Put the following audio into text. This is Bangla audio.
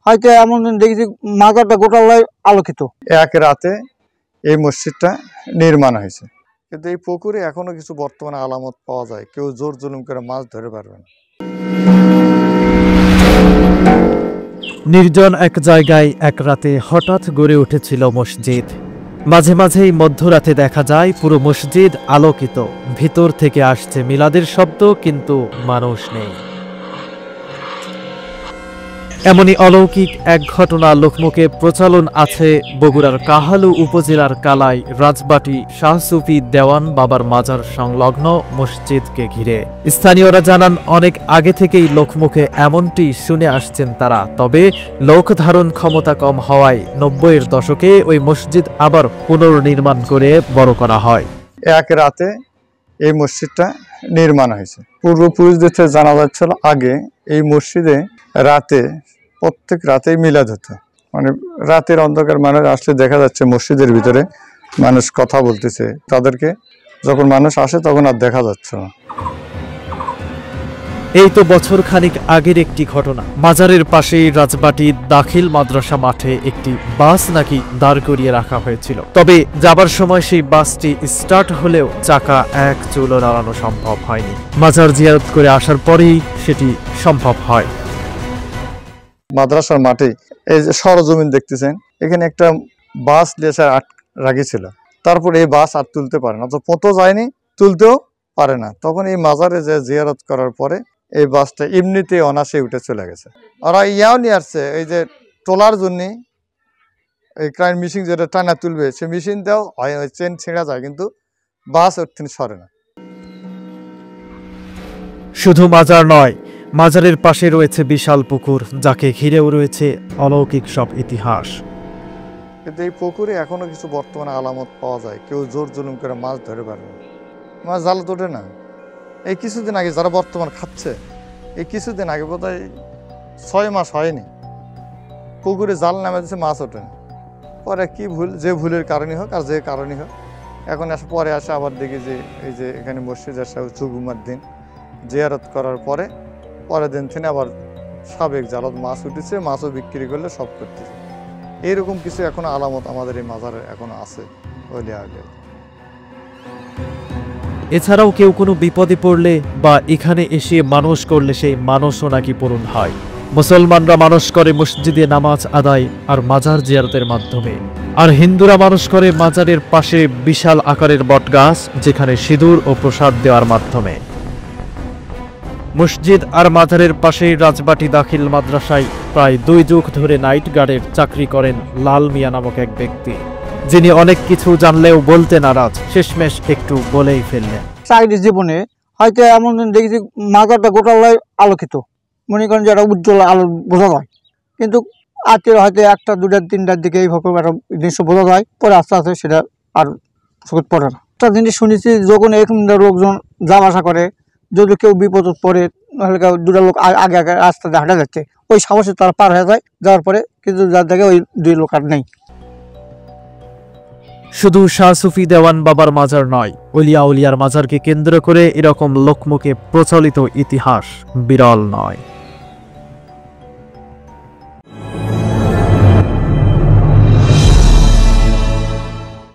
হয়তো এমন দিন দেখেছি মাজারটা গোটালাই আলোকিত। এক রাতে এই মসজিদটা নির্মাণ হয়েছে, কিন্তু এই পুকুরে এখনো কিছু বর্তমানে আলামত পাওয়া যায়। কেউ জোর জুলুম করে মাছ ধরে পারবে না। নির্জন এক জায়গায় এক রাতে হঠাৎ গড়ে উঠেছিল মসজিদ। মাঝে মাঝেই মধ্যরাতে দেখা যায় পুরো মসজিদ আলোকিত, ভিতর থেকে আসছে মিলাদের শব্দ, কিন্তু মানুষ নেই। এমনই অলৌকিক এক ঘটনা লোকমুখে প্রচলন আছে বগুড়ার কাহালু উপজেলার কালাই রাজবাটি শাহ সুফি দেওয়ান বাবার মাজার সংলগ্ন মসজিদকে ঘিরে। স্থানীয়রা জানান, অনেক আগে থেকেই লোকমুখে এমনটি শুনে আসছেন তারা। তবে লোক ধারণ ক্ষমতা কম হওয়ায় 90-এর দশকে ওই মসজিদ আবার পুনর্নির্মাণ করে বড় করা হয়। এক রাতে এই মসজিদটা নির্মাণ হয়েছে। পূর্বপুরুষদের থেকে জানা যাচ্ছিল আগে এই মসজিদে রাতে প্রত্যেক রাতেই মিলাদ হতো। মানে রাতের অন্ধকার মানুষ আসলে দেখা যাচ্ছে মসজিদের ভিতরে মানুষ কথা বলতেছে, তাদেরকে যখন মানুষ আসে তখন আর দেখা যাচ্ছে না। এই তো বছর খানিক আগের একটি ঘটনা। মাজারের পাশেই রাজবাটি দাখিল মাদ্রাসা মাঠে একটি বাস নাকি দাঁড় করিয়ে রাখা হয়েছিল। তবে যাবার সময় সেই বাসটি স্টার্ট হলেও চাকা এক চুলও নাড়ানো সম্ভব হয়নি। মাজার জিয়ারত করে আসার পরেই সেটি সম্ভব হয়। মাদ্রাসার মাঠে এই যে সরজমিন দেখতেছেন, এখানে একটা বাস লেসার রাখিছিল। তারপর এই বাস আর তুলতে পারে না, তো পতো যায়নি, তুলতেও পারে না। তখন এই মাজারে যে জিয়ারত করার পরে এই বাসটা এমনিতে অনাসে উঠে চলে গেছে। ওরা ইয়াও নিয়ে আসছে এই যে তোলার জন্য এই ক্রাইম মেশিন যেটা টানা তুলবে, সে মেশিন দেওয়া হয়, চেন ছিঁড়া যায়, কিন্তু বাস ওর থেকে সরে না। শুধু মাজার নয়, মাজারের পাশে রয়েছে বিশাল পুকুর, যাকে ঘিরেও রয়েছে অলৌকিক সব ইতিহাস। কিন্তু এই পুকুরে এখনো কিছু বর্তমানে আলামত পাওয়া যায়। কেউ জোর জুলুম করে মাছ ধরে পারবে না, মাছ জাল তোঠে না। এই কিছুদিন আগে যারা বর্তমান খাচ্ছে, এই কিছুদিন আগে বোধহয় 6 মাস হয়নি, পুকুরে জাল নামে দিচ্ছে, মাছ ওঠে না। পরে কি ভুল, যে ভুলের কারণে হোক আর যে কারণে হোক, এখন পরে আসে আবার দেখি যে এই যে এখানে মসজিদ আসা চুগুমার দিন জিয়ারত করার পরের দিন থেকে আবার সাবেক জালত মাছ উঠেছে, মাছও বিক্রি করলে সব করতেছে। এইরকম কিছু এখনো আলামত আমাদের এই মাজারে এখনো আছে ওলি আগে। এছাড়াও কেউ কোনো বিপদে পড়লে বা এখানে এসে মানস করলে সেই মানসও নাকি পূরণ হয়। মুসলমানরা মানস করে মসজিদে নামাজ আদায় আর মাজার জিয়ারতের মাধ্যমে, আর হিন্দুরা মানস করে মাজারের পাশে বিশাল আকারের বটগাছ, যেখানে সিঁদুর ও প্রসাদ দেওয়ার মাধ্যমে। মসজিদ আর মাজারের পাশেই রাজবাটি দাখিল মাদ্রাসায় প্রায় 2 যুগ ধরে নাইট গার্ডের চাকরি করেন লাল মিয়া নামক এক ব্যক্তি, যিনি অনেক কিছু জানলেও বলতে নারাজ। শেষমেশ একটু বলেই ফেললেন। চাকরির জীবনে হয়তো এমন দিন দেখেছি মাজারটা গোটালাই আলোকিত, মনে করেন যে একটা উজ্জ্বল আলো বোঝা যায়, কিন্তু আজকে হয়তো 1টা 2টা 3টার দিকে এইভাবে একটা জিনিস বোঝা যায়, পরে আস্তে আস্তে সেটা আর চোখে পড়ে না। একটা জিনিস শুনেছি, যখন এরকম লোকজন যাওয়া আসা করে, যদি কেউ বিপদ পড়ে, নাহলে 2টা লোক আগে আগে রাস্তাতে হাঁটা যাচ্ছে, ওই সাহসে তারা পার হয়ে যায়, যাওয়ার পরে কিন্তু যার জায়গায় ওই 2 লোক আর নেই। শুধু শাহ সুফি দেওয়ান বাবার মাজার নয়, উলিয়া উলিয়ার মাজারকে কেন্দ্র করে এরকম লোকমুখে প্রচলিত ইতিহাস বিরল নয়।